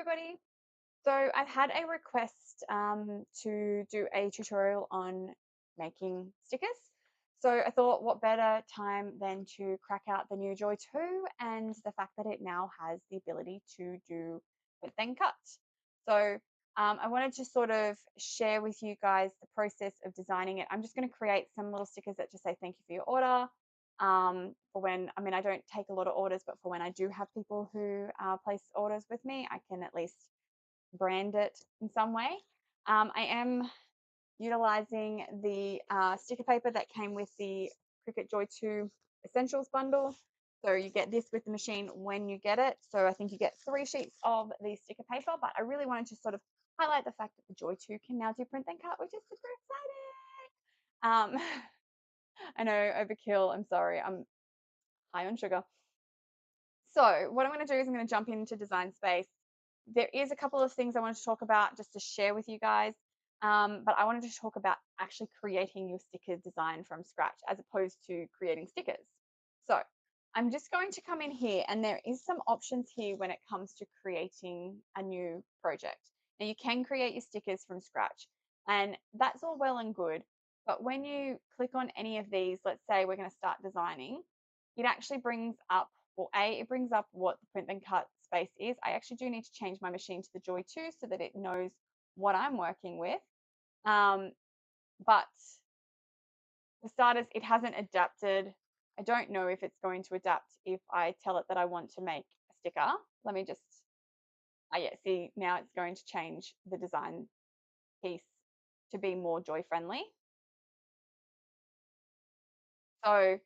Everybody. So I've had a request to do a tutorial on making stickers. So I thought what better time than to crack out the new Joy 2 and the fact that it now has the ability to do print then cut. So I wanted to sort of share with you guys the process of designing it. I'm just going to create some little stickers that just say thank you for your order. For when, I mean, I don't take a lot of orders, but for when I do have people who place orders with me, I can at least brand it in some way. I am utilizing the sticker paper that came with the Cricut Joy 2 Essentials bundle. So you get this with the machine when you get it. So I think you get 3 sheets of the sticker paper, but I really wanted to sort of highlight the fact that the Joy 2 can now do print then cut, which is super exciting. I know, overkill. I'm sorry. I'm high on sugar. So what I'm going to do is I'm going to jump into Design Space. There is a couple of things I wanted to talk about just to share with you guys, but I wanted to talk about actually creating your sticker design from scratch as opposed to creating stickers. So I'm just going to come in here, and there is some options here when it comes to creating a new project. Now you can create your stickers from scratch, and that's all well and good, but when you click on any of these, let's say we're going to start designing, it actually brings up, well, it brings up what the print and cut space is. I actually do need to change my machine to the Joy 2 so that it knows what I'm working with. But for starters, it hasn't adapted. I don't know if it's going to adapt if I tell it that I want to make a sticker. Let me just, yeah, see, now it's going to change the design piece to be more Joy friendly. So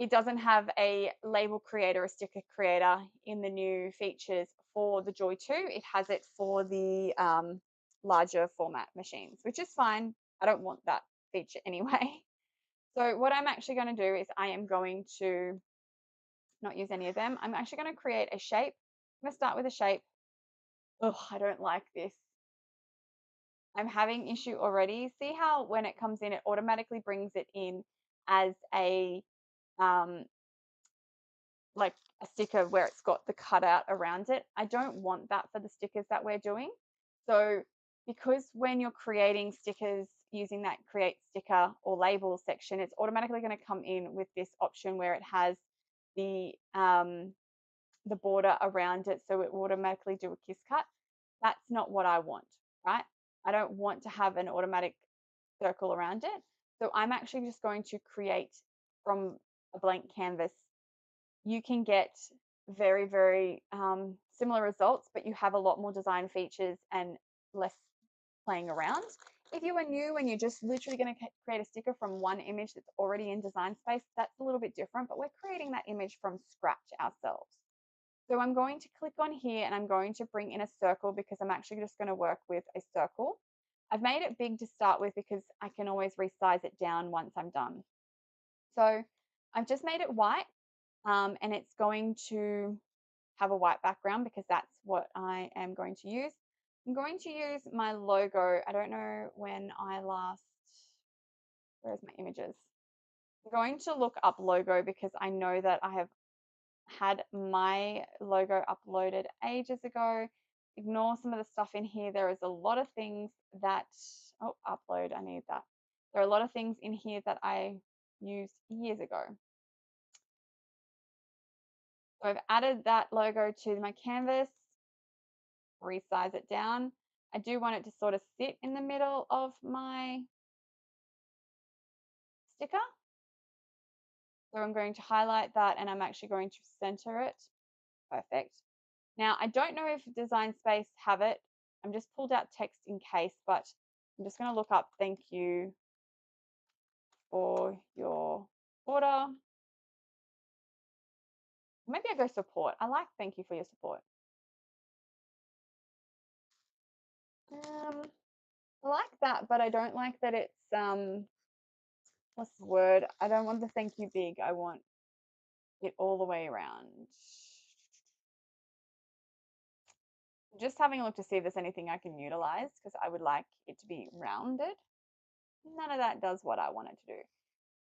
it doesn't have a label creator, a sticker creator in the new features for the Joy 2. It has it for the larger format machines, which is fine. I don't want that feature anyway. So what I'm actually going to do is I am going to not use any of them. I'm actually going to create a shape. I'm going to start with a shape. Oh, I don't like this. I'm having issue already. See how when it comes in, it automatically brings it in as a um, like a sticker where it's got the cutout around it. I don't want that for the stickers that we're doing. So because when you're creating stickers using that create sticker or label section, it's automatically going to come in with this option where it has the border around it, so it will automatically do a kiss cut. That's not what I want, right? I don't want to have an automatic circle around it. So I'm actually just going to create from a blank canvas. You can get very, very similar results, but you have a lot more design features and less playing around. If you are new and you're just literally going to create a sticker from one image that's already in Design Space, that's a little bit different, but we're creating that image from scratch ourselves. So I'm going to click on here and I'm going to bring in a circle because I'm actually just going to work with a circle. I've made it big to start with because I can always resize it down once I'm done. So I've just made it white and it's going to have a white background because that's what I am going to use. I'm going to use my logo. I don't know when I last, where's my images? I'm going to look up logo because I know that I have had my logo uploaded ages ago. Ignore some of the stuff in here. There is a lot of things that, oh, upload, I need that. There are a lot of things in here that I used years ago. So I've added that logo to my canvas, resize it down. I do want it to sort of sit in the middle of my sticker. So I'm going to highlight that and I'm actually going to center it. Perfect. Now, I don't know if Design Space have it. I'm just pulled out text in case, but I'm just going to look up thank you for your order. Maybe I go support. I like thank you for your support. I like that, but I don't like that it's what's the word? I don't want the thank you big. I want it all the way around. Just having a look to see if there's anything I can utilize because I would like it to be rounded. None of that does what I want it to do.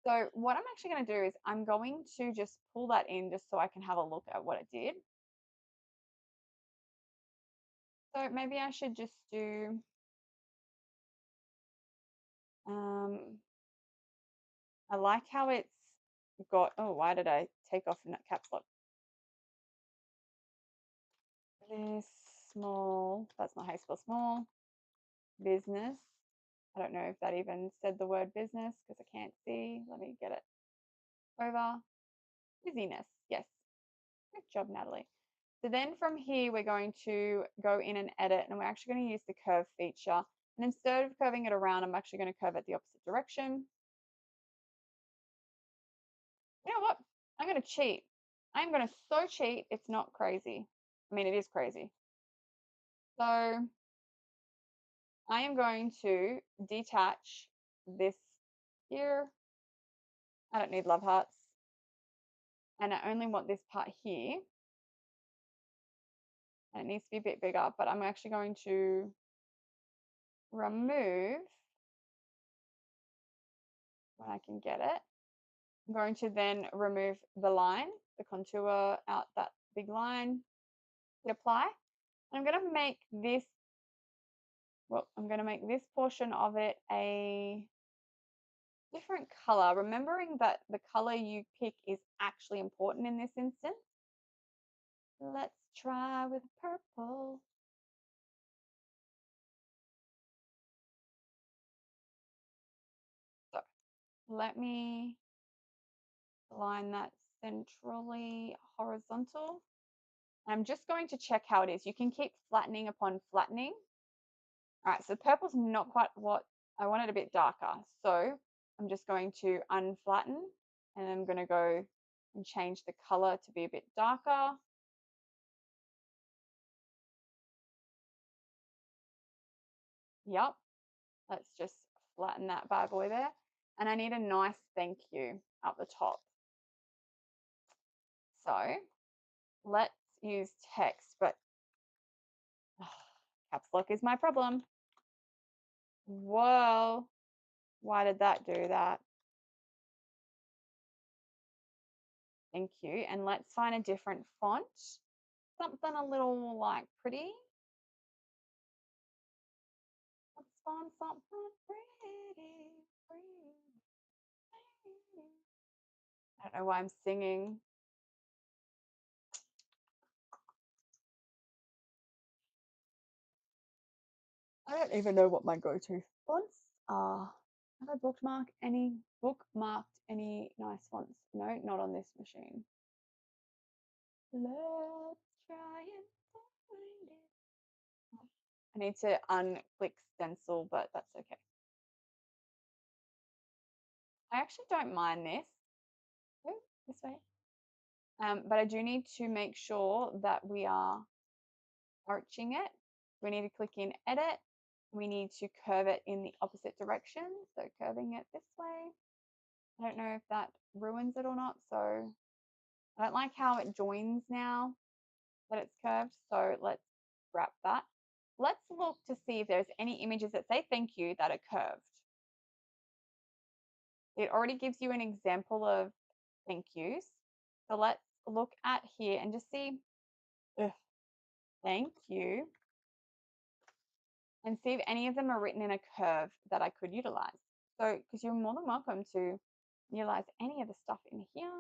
So what I'm actually going to do is I'm going to just pull that in just so I can have a look at what it did. So maybe I should just do, um, I like how it's got, oh, why did I take off in that caps lock? This small, that's not how you spell small, business. I don't know if that even said the word business because I can't see. Let me get it over. Busyness, yes. Good job, Natalie. So then from here, we're going to go in and edit, and we're actually going to use the curve feature. And instead of curving it around, I'm actually going to curve it the opposite direction. You know what? I'm going to cheat. I'm going to so cheat, it's not crazy. I mean, it is crazy. So I am going to detach this here. I don't need love hearts. And I only want this part here. And it needs to be a bit bigger, but I'm actually going to remove when I can get it. I'm going to then remove the line, the contour out that big line, hit apply. And I'm going to make this, well, I'm going to make this portion of it a different color, remembering that the color you pick is actually important in this instance. Let's try with purple. So let me line that centrally horizontal. I'm just going to check how it is. You can keep flattening upon flattening. All right, so purple's not quite what I want, it a bit darker. So I'm just going to unflatten and I'm going to go and change the color to be a bit darker. Yep, let's just flatten that bad boy there. And I need a nice thank you up the top. So let's use text, but caps lock is my problem. Whoa, why did that do that? Thank you. And let's find a different font. Something a little like pretty. Let's find something pretty, pretty. I don't know why I'm singing. I don't even know what my go-to fonts are. Have I bookmarked any nice fonts? No, not on this machine. Let's try and find it. I need to unclick stencil, but that's okay. I actually don't mind this. Oh, this way. But I do need to make sure that we are arching it. We need to click in edit. We need to curve it in the opposite direction. So curving it this way. I don't know if that ruins it or not. So I don't like how it joins now that it's curved. So let's wrap that. Let's look to see if there's any images that say thank you that are curved. It already gives you an example of thank yous. So let's look at here and just see, thank you, and see if any of them are written in a curve that I could utilize. So, because you're more than welcome to utilize any of the stuff in here.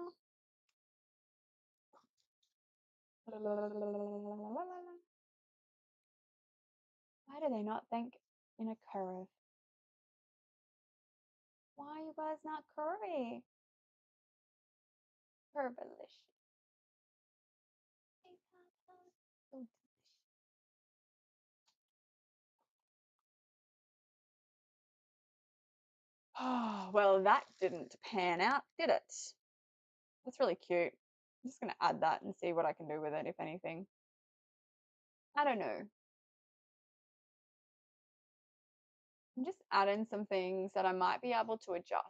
Why do they not think in a curve? Why are you guys not curvy? Curvilicious. Oh, well, that didn't pan out, did it? That's really cute. I'm just going to add that and see what I can do with it, if anything. I don't know. I'm just adding some things that I might be able to adjust.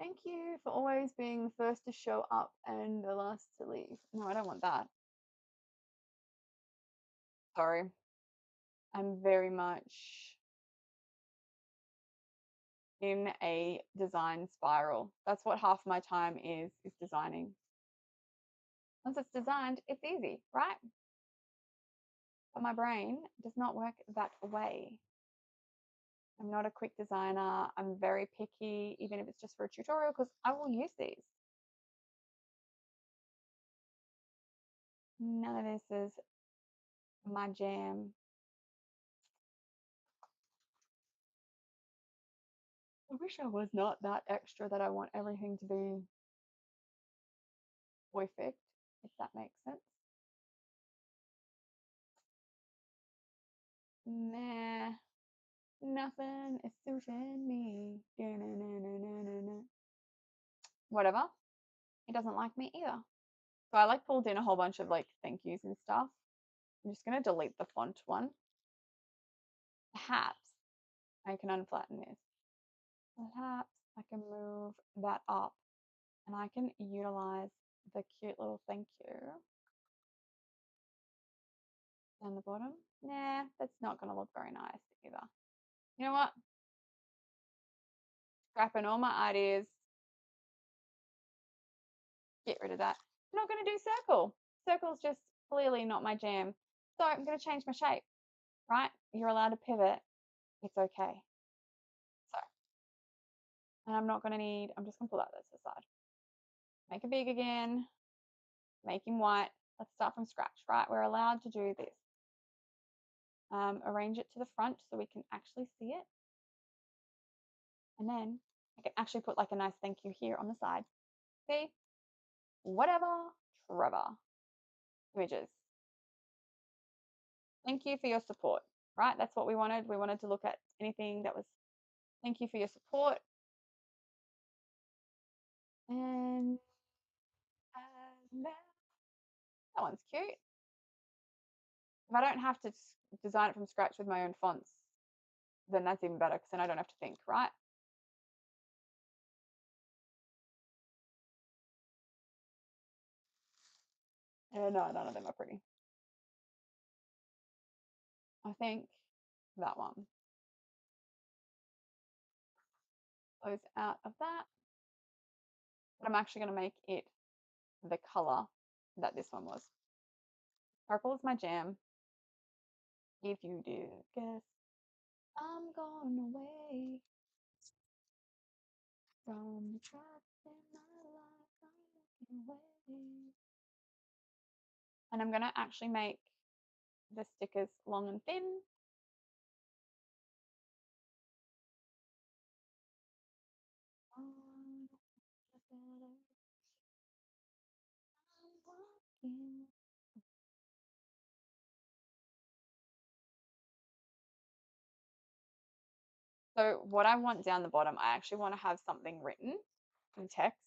Thank you for always being the first to show up and the last to leave. No, I don't want that. Sorry. I'm very much in a design spiral. That's what half my time is designing. Once it's designed, it's easy, right? But my brain does not work that way. I'm not a quick designer. I'm very picky, even if it's just for a tutorial, because I will use these. None of this is my jam. I wish I was not that extra that I want everything to be perfect, if that makes sense. Nah, nothing is suiting me. Whatever. It doesn't like me either. So I like pulled in a whole bunch of like thank yous and stuff. I'm just going to delete the font one. Perhaps I can unflatten this. Perhaps I can move that up and I can utilize the cute little thank you down the bottom. Nah, that's not going to look very nice either. You know what? Scrapping all my ideas. Get rid of that. I'm not going to do circle. Circle's just clearly not my jam. So I'm going to change my shape, right? You're allowed to pivot. It's okay. So, and I'm not going to need, I'm just going to pull that to the side. Make it big again. Make him white. Let's start from scratch, right? We're allowed to do this. Arrange it to the front so we can actually see it. And then I can actually put like a nice thank you here on the side. See? Whatever, Trevor. Images. Thank you for your support, right? That's what we wanted. We wanted to look at anything that was thank you for your support. And that one's cute. If I don't have to design it from scratch with my own fonts, then that's even better because then I don't have to think, right? No, none of them are pretty. I think that one. Close out of that. But I'm actually going to make it the color that this one was. Purple is my jam. If you did guess, I'm gone away from the trust in my life. I'm walking away. And I'm going to actually make the stickers long and thin. So what I want down the bottom, I actually want to have something written in text,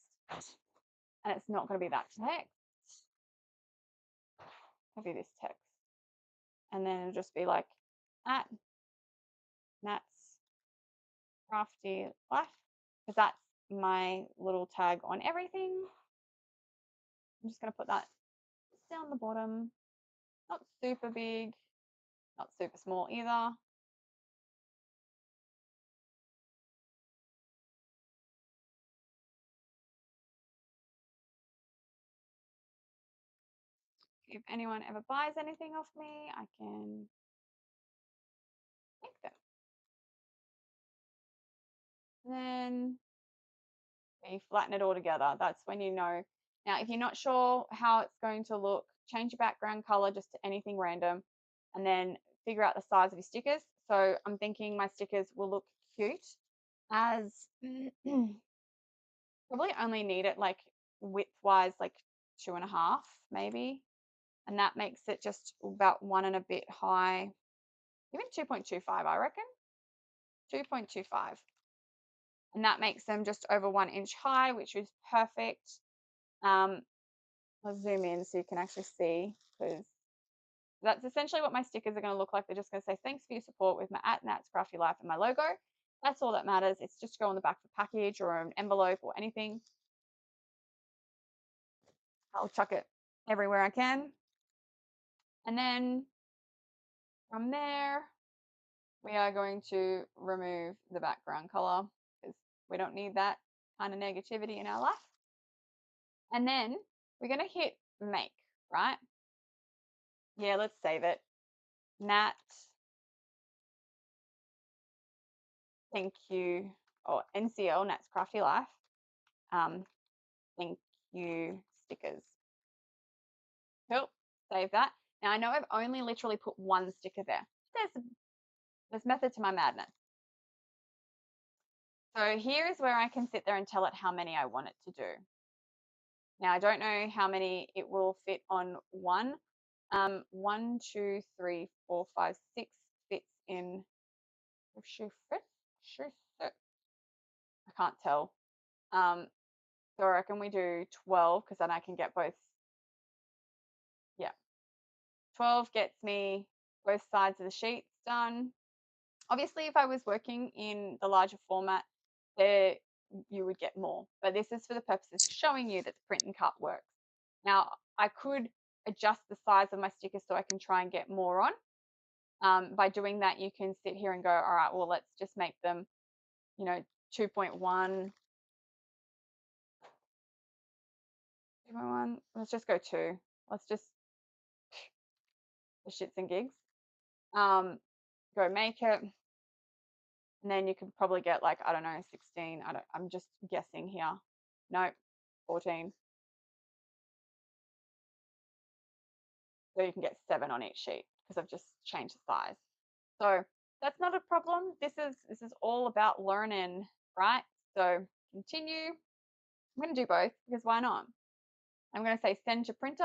and it's not going to be that text. It'll be this text, and then it'll just be like at Nat's crafty life, because that's my little tag on everything. I'm just going to put that down the bottom, not super big, not super small either. If anyone ever buys anything off me, I can thank them. Then we flatten it all together. That's when you know. Now, if you're not sure how it's going to look, change your background color just to anything random and then figure out the size of your stickers. So I'm thinking my stickers will look cute as probably only need it like width-wise, like 2.5 maybe. And that makes it just about 1 and a bit high, even 2.25, I reckon. 2.25. And that makes them just over 1 inch high, which is perfect. I'll zoom in so you can actually see, because that's essentially what my stickers are going to look like. They're just going to say thanks for your support with my @Nat's Crafty Life and my logo. That's all that matters. It's just to go on the back of a package or an envelope or anything. I'll chuck it everywhere I can. And then from there, we are going to remove the background color because we don't need that kind of negativity in our life. And then we're going to hit make, right? Yeah, let's save it. Nat, thank you. Or NCL, Nat's Crafty Life. Thank you stickers. Cool. Save that. Now I know I've only literally put one sticker there. There's method to my madness. So here is where I can sit there and tell it how many I want it to do. Now I don't know how many it will fit on one. 1, 2, 3, 4, 5, 6 fits in. Shoe fit? Shoe fit? I can't tell. So I reckon we do 12 because then I can get both. Yeah. 12 gets me both sides of the sheets done. Obviously, if I was working in the larger format, there you would get more. But this is for the purposes of showing you that the print and cut works. Now, I could adjust the size of my stickers so I can try and get more on. By doing that, you can sit here and go, all right, well, let's just make them, 2.1. 2.1. Let's just go 2. Let's just for shits and gigs. Go make it. And then you could probably get like, I don't know, 16. I'm just guessing here. Nope, 14. So you can get 7 on each sheet because I've just changed the size. So that's not a problem. This is all about learning, right? So continue. I'm going to do both because why not? I'm going to say send to printer.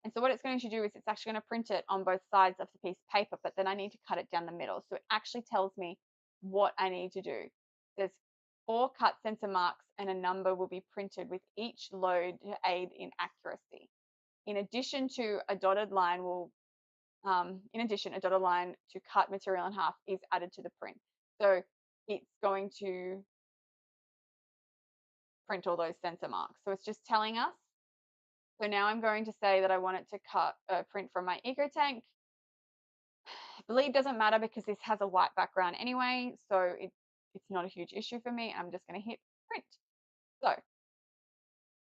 And so what it's going to do is it's actually going to print it on both sides of the piece of paper, but then I need to cut it down the middle. So it actually tells me what I need to do. There's 4 cut center marks and a number will be printed with each load to aid in accuracy. In addition, a dotted line to cut material in half is added to the print. So it's going to print all those center marks. So it's just telling us. So now I'm going to say that I want it to print from my eco tank. Bleed doesn't matter because this has a white background anyway, so it's not a huge issue for me. I'm just going to hit print. So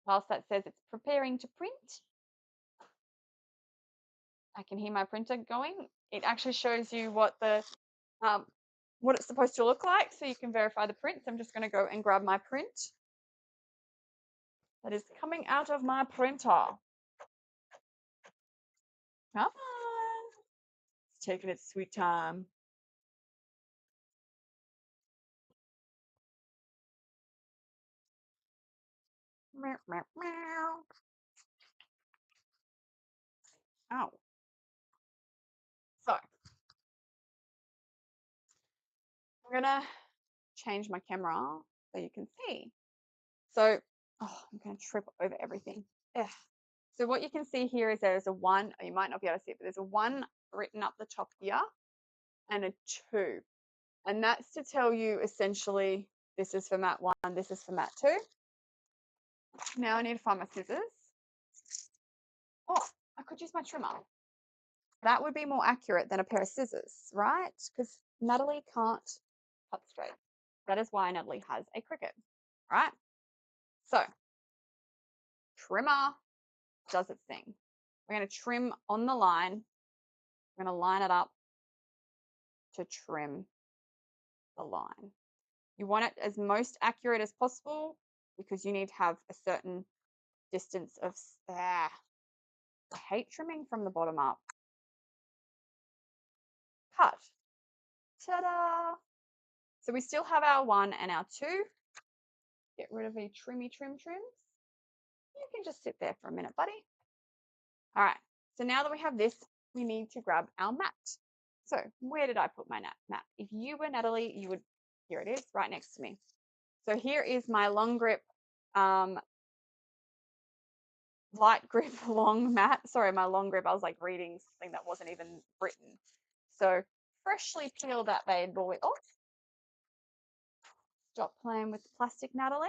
whilst that says it's preparing to print, I can hear my printer going. It actually shows you what it's supposed to look like, so you can verify the print. So I'm just going to go and grab my print that is coming out of my printer. Come on. It's taking its sweet time. Meow, meow, meow. Oh. So I'm gonna change my camera so you can see. So I'm gonna trip over everything. Ugh. So what you can see here is there's a 1, you might not be able to see it, but there's a 1 written up the top here and a 2. And that's to tell you essentially this is for mat 1, this is for mat 2. Now I need to find my scissors. Oh, I could use my trimmer. That would be more accurate than a pair of scissors, right? Because Natalie can't cut straight. That is why Natalie has a Cricut, right? So trimmer does its thing. We're going to trim on the line. We're going to line it up to trim the line. You want it as most accurate as possible because you need to have a certain distance of, I hate trimming from the bottom up. Cut. Ta-da! So we still have our 1 and our 2. Get rid of the trims. You can just sit there for a minute, buddy. All right, so now that we have this, we need to grab our mat. So where did I put my mat? If you were Natalie, you would, here it is, right next to me. So here is my long grip, light grip long mat. Sorry, my long grip, I was like reading something that wasn't even written. So freshly peel that bad boy off. Stop playing with the plastic, Natalie.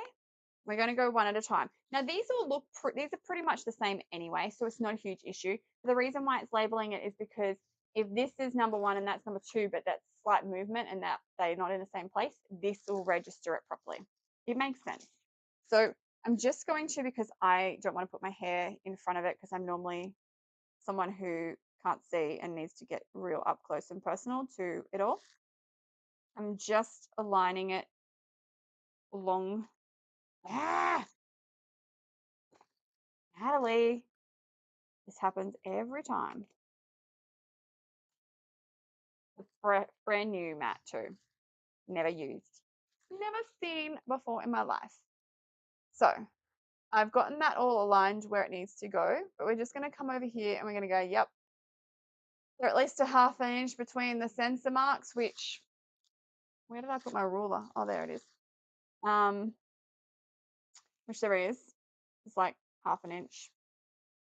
We're going to go one at a time. Now, these are pretty much the same anyway, so it's not a huge issue. The reason why it's labeling it is because if this is number 1 and that's number 2, but that's slight movement and that they're not in the same place, this will register it properly. It makes sense. So I'm just going to, because I don't want to put my hair in front of it because I'm normally someone who can't see and needs to get real up close and personal to it all. I'm just aligning it along. Natalie, this happens every time. Brand new mat too, never used, never seen before in my life. So I've gotten that all aligned where it needs to go, but we're just going to come over here and we're going to go, yep, they're at least a half an inch between the sensor marks, which, where did I put my ruler? Oh, there it is. Which there is. It's like half an inch.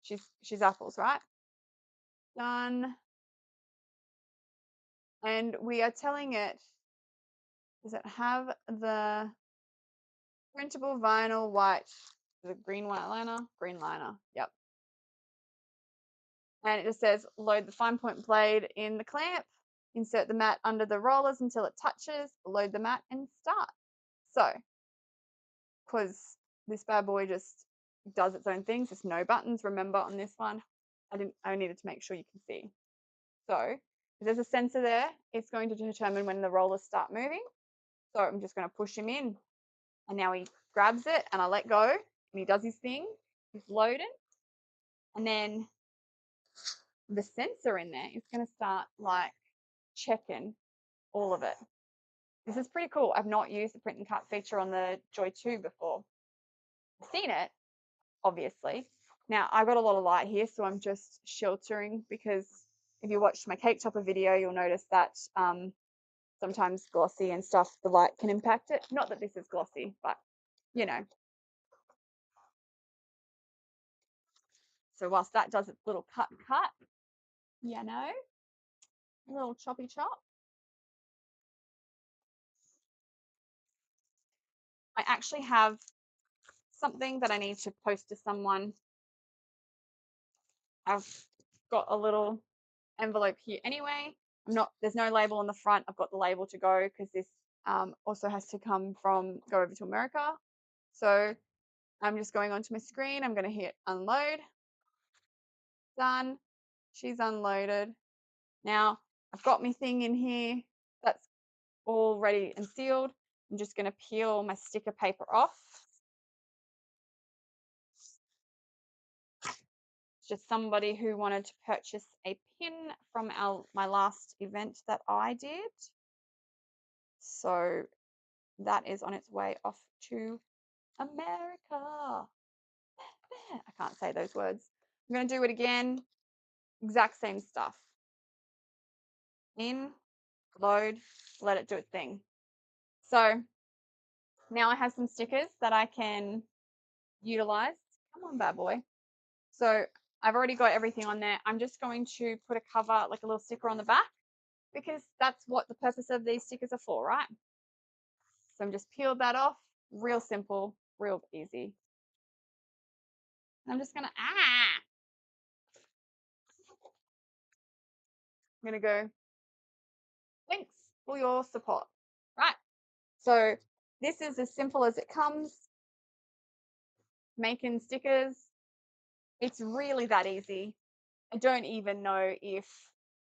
She's apples, right? Done. And we are telling it, does it have the printable vinyl white, the green white liner? Green liner, yep. And it just says load the fine point blade in the clamp, insert the mat under the rollers until it touches, load the mat and start. So, because this bad boy just does its own things, there's no buttons, remember, on this one. I needed to make sure you can see. So if there's a sensor there, it's going to determine when the rollers start moving. So I'm just going to push him in, and now he grabs it and I let go and he does his thing. He's loaded, and then the sensor in there is going to start like checking all of it. This is pretty cool. I've not used the print and cut feature on the Joy 2 before. I've seen it, obviously. Now I've got a lot of light here, so I'm just sheltering, because if you watched my cake topper video, you'll notice that sometimes glossy and stuff, the light can impact it. Not that this is glossy, but you know. So whilst that does its little cut, you know, a little choppy chop, I actually have something that I need to post to someone. I've got a little envelope here anyway. There's no label on the front. I've got the label to go, because this also has to go over to America. So I'm just going onto my screen. I'm going to hit unload. Done. She's unloaded. Now I've got my thing in here that's all ready and sealed. I'm just going to peel my sticker paper off. It's just somebody who wanted to purchase a pin from my last event that I did. So that is on its way off to America. I can't say those words. I'm going to do it again. Exact same stuff. In, load, let it do its thing. So now I have some stickers that I can utilize. Come on, bad boy. So I've already got everything on there. I'm just going to put a cover, like a little sticker on the back, because that's what the purpose of these stickers are for, right? So I'm just peeled that off. Real simple, real easy. I'm just going to, I'm going to go, thanks for your support, right? So this is as simple as it comes. Making stickers, it's really that easy. I don't even know if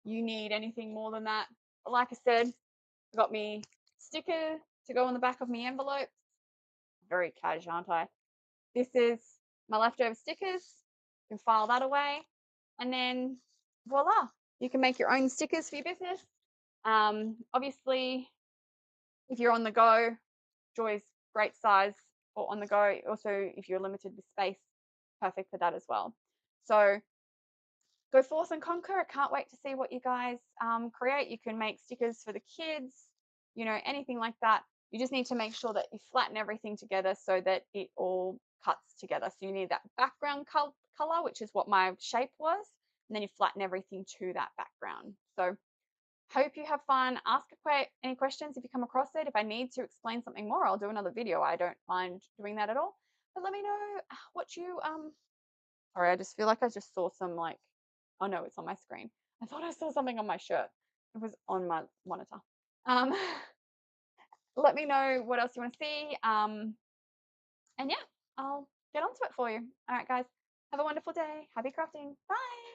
you need anything more than that. But like I said, I got me sticker to go on the back of my envelope. Very cash, aren't I? This is my leftover stickers. You can file that away, and then voila, you can make your own stickers for your business. Obviously, if you're on the go, Joy's great size for on the go. Also, if you're limited with space, perfect for that as well. So go forth and conquer. I can't wait to see what you guys create. You can make stickers for the kids, you know, anything like that. You just need to make sure that you flatten everything together so that it all cuts together. So you need that background color, which is what my shape was, and then you flatten everything to that background. So hope you have fun. Ask any questions if you come across it. If I need to explain something more, I'll do another video. I don't mind doing that at all. But let me know what you sorry, I just feel like I just saw some like, oh no, it's on my screen. I thought I saw something on my shirt. It was on my monitor. Let me know what else you want to see. And yeah, I'll get onto it for you. All right, guys. Have a wonderful day. Happy crafting. Bye.